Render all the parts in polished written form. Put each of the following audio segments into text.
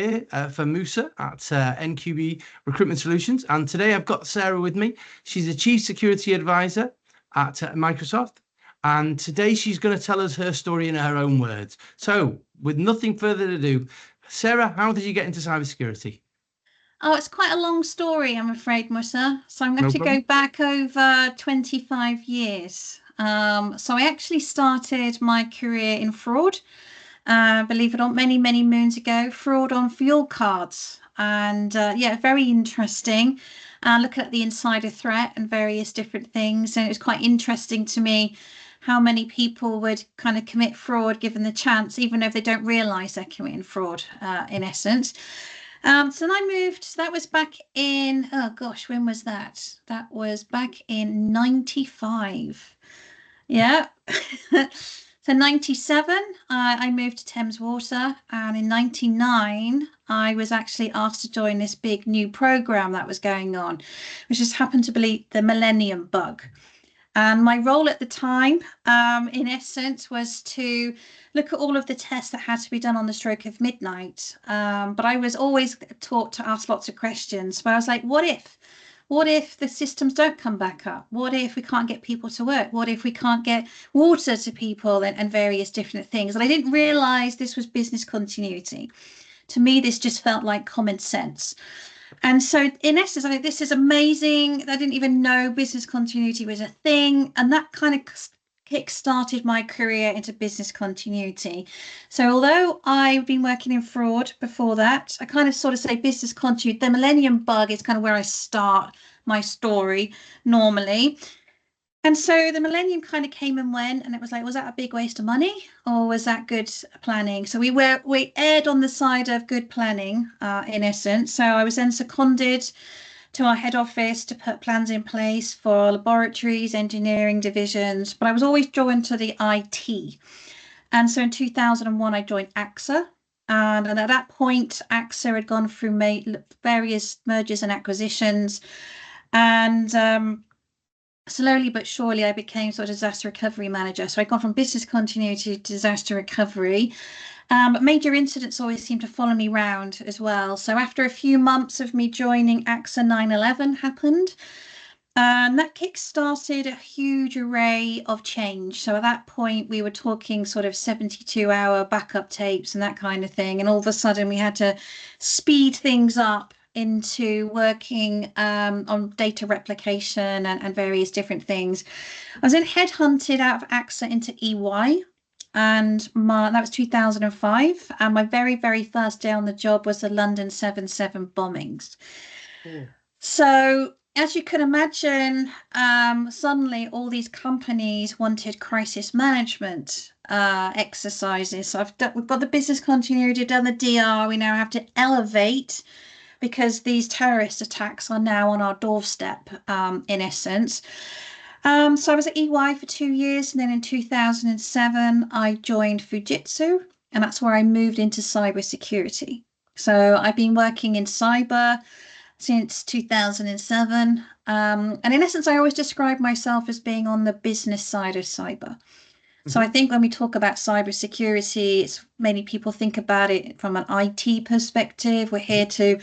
here for Musa at NQB Recruitment Solutions. And today I've got Sarah with me. She's a Chief Security Advisor at Microsoft. And today she's going to tell us her story in her own words. So with nothing further ado, Sarah, how did you get into cybersecurity? Oh, it's quite a long story, I'm afraid, Musa. So I'm going to No have to go problem. back over 25 years. So I actually started my career in fraud, believe it or not, many moons ago, fraud on fuel cards. And yeah, very interesting. Looking at the insider threat and various different things. And it was quite interesting to me how many people would kind of commit fraud given the chance, even if they don't realize they're committing fraud, in essence. So then I moved, so that was back in, oh gosh, when was that? That was back in 95. Yeah. So 97, I moved to Thames Water, and in 99, I was actually asked to join this big new program that was going on, which just happened to be the Millennium Bug. And my role at the time, in essence, was to look at all of the tests that had to be done on the stroke of midnight. But I was always taught to ask lots of questions. But I was like, what if? What if the systems don't come back up? What if we can't get people to work? What if we can't get water to people and various different things? And I didn't realize this was business continuity. To me, this just felt like common sense. And so, in essence, I think this is amazing. I didn't even know business continuity was a thing. And that kind of kick-started my career into business continuity. So, although I've been working in fraud before that, I kind of sort of say business continuity. The Millennium Bug is kind of where I start my story normally. And so the millennium kind of came and went, and it was like, was that a big waste of money, or was that good planning? So we aired on the side of good planning, in essence. So I was then seconded to our head office to put plans in place for laboratories, engineering divisions, but I was always drawn to the IT. And so in 2001, I joined AXA. And at that point, AXA had gone through various mergers and acquisitions. And slowly but surely I became sort of disaster recovery manager. So I'd gone from business continuity to disaster recovery. But major incidents always seem to follow me around as well. So after a few months of me joining AXA, 9/11 happened. And that kick-started a huge array of change. So at that point, we were talking sort of 72-hour backup tapes and that kind of thing. And all of a sudden, we had to speed things up into working on data replication and various different things. I was then headhunted out of AXA into EY, and that was 2005. And my very first day on the job was the London 7/7 bombings. Oh. So as you can imagine, suddenly all these companies wanted crisis management exercises. So we've got the business continuity, done the DR. We now have to elevate because these terrorist attacks are now on our doorstep, in essence. So I was at EY for 2 years, and then in 2007, I joined Fujitsu, and that's where I moved into cybersecurity. So I've been working in cyber since 2007. And in essence, I always describe myself as being on the business side of cyber. So I think when we talk about cybersecurity, many people think about it from an IT perspective. We're here to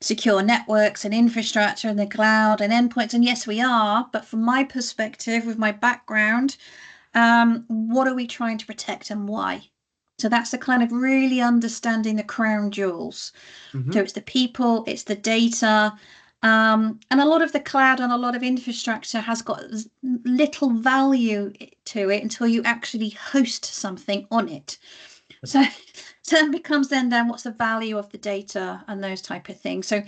secure networks and infrastructure and the cloud and endpoints. And yes, we are. But from my perspective, with my background, what are we trying to protect and why? So that's the kind of really understanding the crown jewels. So Mm-hmm. it's the people, it's the data, and a lot of the cloud and a lot of infrastructure has got little value to it until you actually host something on it. So, so it becomes then what's the value of the data and those type of things. So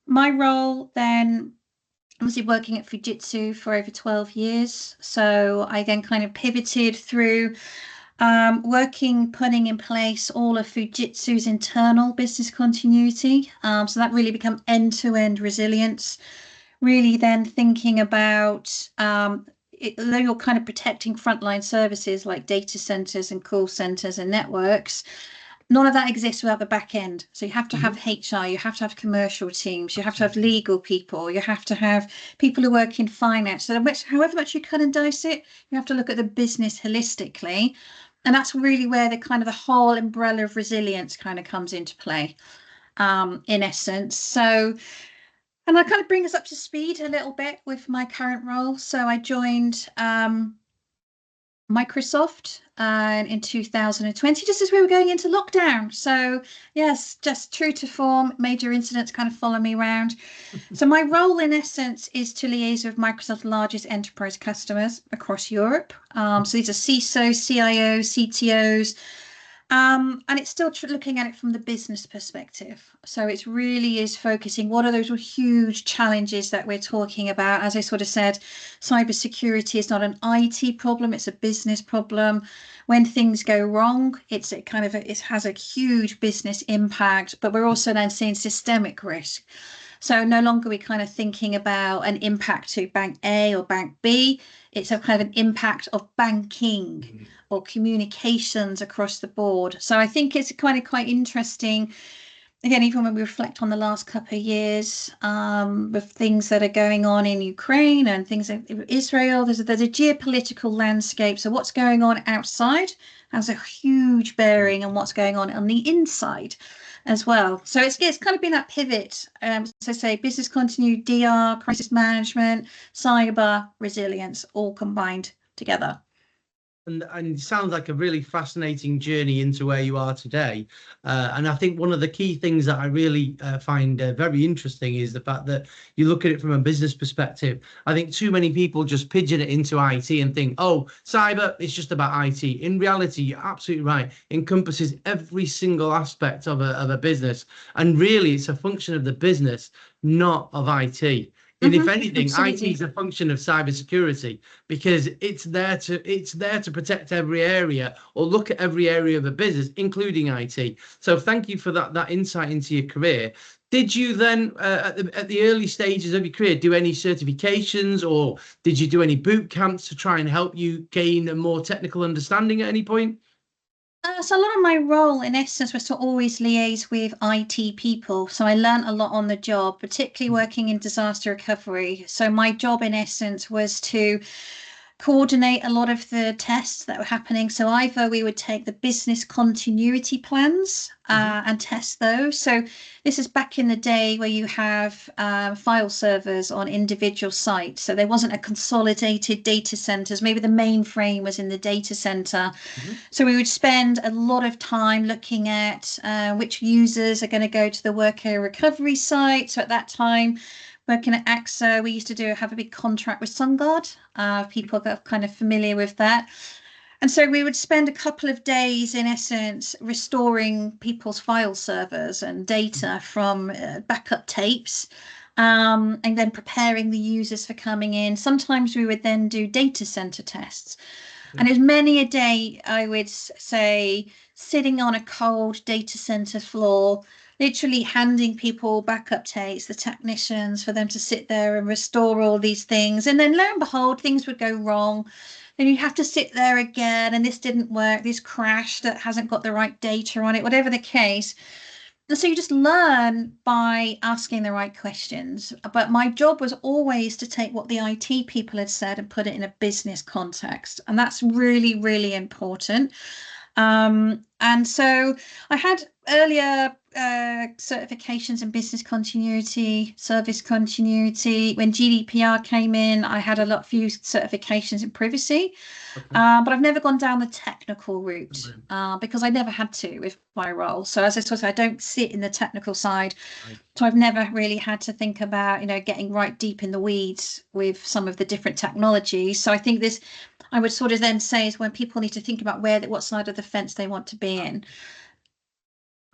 my role then, obviously working at Fujitsu for over 12 years. So I then kind of pivoted through putting in place all of Fujitsu's internal business continuity. So that really become end-to-end resilience, really then thinking about, although you're kind of protecting frontline services like data centers and call centers and networks, none of that exists without the back end. So you have to have Mm-hmm. HR, you have to have commercial teams, you have to have legal people, you have to have people who work in finance. So however much you cut and dice it, you have to look at the business holistically. And that's really where the kind of the whole umbrella of resilience kind of comes into play. in essence. So, and I kind of bring us up to speed a little bit with my current role. So I joined Microsoft in 2020, just as we were going into lockdown. So yes, just true to form, major incidents kind of follow me around. So my role in essence is to liaise with Microsoft's largest enterprise customers across Europe. So these are CISOs, CIOs, CTOs, and it's still looking at it from the business perspective. So it really is focusing, what are those huge challenges that we're talking about? As I sort of said, cybersecurity is not an IT problem, it's a business problem. When things go wrong, it has a huge business impact, but we're also then seeing systemic risk. So no longer are we kind of thinking about an impact to bank A or bank B. It's a kind of an impact of banking or communications across the board. So I think it's kind of quite interesting. Again, even when we reflect on the last couple of years, with things that are going on in Ukraine and things in Israel, there's a geopolitical landscape. So what's going on outside has a huge bearing on what's going on the inside as well. So it's kind of been that pivot. As I say, business continuity, DR, crisis management, cyber resilience, all combined together. And it sounds like a really fascinating journey into where you are today. And I think one of the key things that I really find very interesting is the fact that you look at it from a business perspective. I think too many people just pigeon it into IT and think, oh, cyber, it's just about IT. In reality, you're absolutely right. It encompasses every single aspect of a business. And really, it's a function of the business, not of IT. And if anything, absolutely. IT is a function of cybersecurity because it's there to protect every area or look at every area of a business, including IT. So thank you for that insight into your career. Did you then, at the early stages of your career, do any certifications or did you do any boot camps to try and help you gain a more technical understanding at any point? So a lot of my role in essence was to always liaise with IT people. So I learned a lot on the job, particularly working in disaster recovery. So my job in essence was to coordinate a lot of the tests that were happening. So either we would take the business continuity plans and test those. So this is back in the day where you have file servers on individual sites. So there wasn't a consolidated data centers. Maybe the mainframe was in the data center. So we would spend a lot of time looking at which users are going to go to the work area recovery site. So at that time, working at AXA, we used to have a big contract with SunGuard. People got kind of familiar with that. And so we would spend a couple of days, in essence, restoring people's file servers and data from backup tapes, and then preparing the users for coming in. Sometimes we would then do data center tests. And it was many a day, I would say, sitting on a cold data center floor, literally handing people backup tapes, the technicians, for them to sit there and restore all these things. And then lo and behold, things would go wrong. Then you have to sit there again, and this didn't work, this crashed, that hasn't got the right data on it, whatever the case. And so you just learn by asking the right questions. But my job was always to take what the IT people had said and put it in a business context. And that's really, really important. And so I had earlier certifications in business continuity, service continuity. When GDPR came in, I had few certifications in privacy. But I've never gone down the technical route because I never had to with my role. So as I sort of, I don't sit in the technical side. So I've never really had to think about, getting right deep in the weeds with some of the different technologies. So I think this, I would sort of then say, is when people need to think about what side of the fence they want to be in.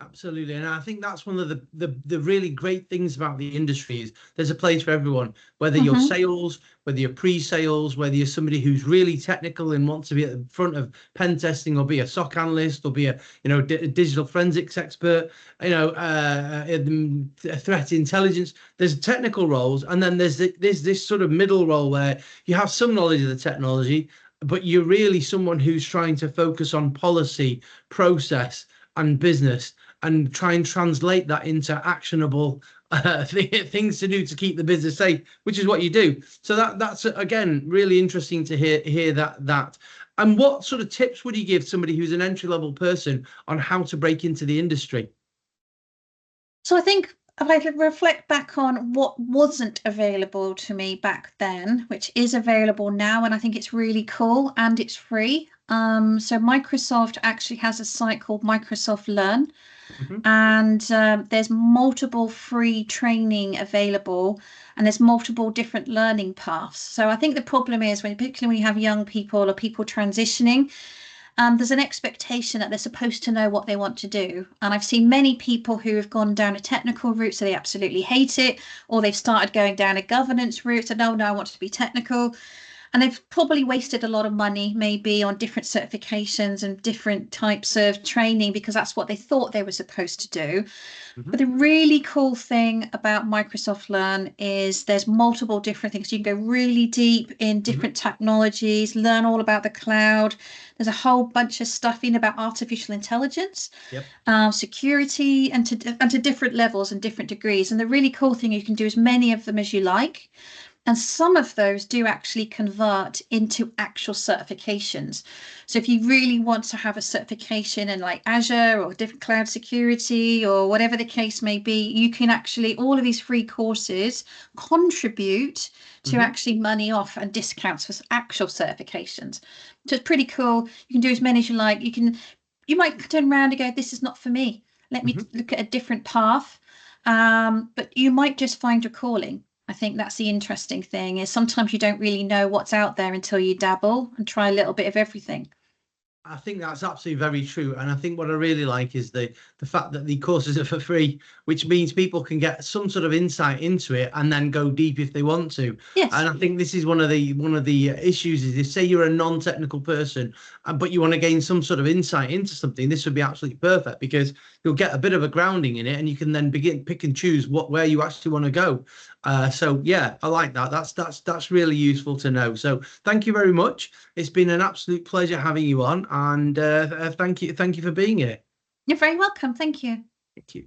Absolutely. And I think that's one of the really great things about the industry is there's a place for everyone, whether you're sales, whether you're pre-sales, whether you're somebody who's really technical and wants to be at the front of pen testing or be a SOC analyst or be a digital forensics expert, threat intelligence. There's technical roles. And then there's this sort of middle role where you have some knowledge of the technology, but you're really someone who's trying to focus on policy, process, and business, and try and translate that into actionable things to do to keep the business safe, which is what you do. So that's again really interesting to hear that. And what sort of tips would you give somebody who's an entry-level person on how to break into the industry? So I think if I could reflect back on what wasn't available to me back then, which is available now, and I think it's really cool and it's free. So Microsoft actually has a site called Microsoft Learn, Hmm. and there's multiple free training available, and there's multiple different learning paths. So I think the problem is when, particularly when you have young people or people transitioning, there's an expectation that they're supposed to know what they want to do. And I've seen many people who have gone down a technical route, so they absolutely hate it, or they've started going down a governance route, so no, I want to be technical. And they've probably wasted a lot of money, maybe on different certifications and different types of training because that's what they thought they were supposed to do. Hmm. But the really cool thing about Microsoft Learn is there's multiple different things. You can go really deep in Hmm. different technologies, learn all about the cloud. There's a whole bunch of stuff in about artificial intelligence, Yep. security, and to different levels and different degrees. And the really cool thing, you can do as many of them as you like. And some of those do actually convert into actual certifications. So if you really want to have a certification in like Azure or different cloud security or whatever the case may be, you can actually, all of these free courses contribute to Hmm. actually money off and discounts for actual certifications. So it's pretty cool. You can do as many as you like. You might turn around and go, this is not for me. Let me Hmm. look at a different path. But you might just find your calling. I think that's the interesting thing is sometimes you don't really know what's out there until you dabble and try a little bit of everything. I think that's absolutely very true. And I think what I really like is the fact that the courses are for free, which means people can get some sort of insight into it and then go deep if they want to. Yes. And I think this is one of the issues is if say you're a non-technical person, but you want to gain some sort of insight into something, this would be absolutely perfect because you'll get a bit of a grounding in it and you can then begin pick and choose where you actually want to go. So yeah, I like that. That's really useful to know. So thank you very much. It's been an absolute pleasure having you on, and thank you for being here. You're very welcome. Thank you. Thank you.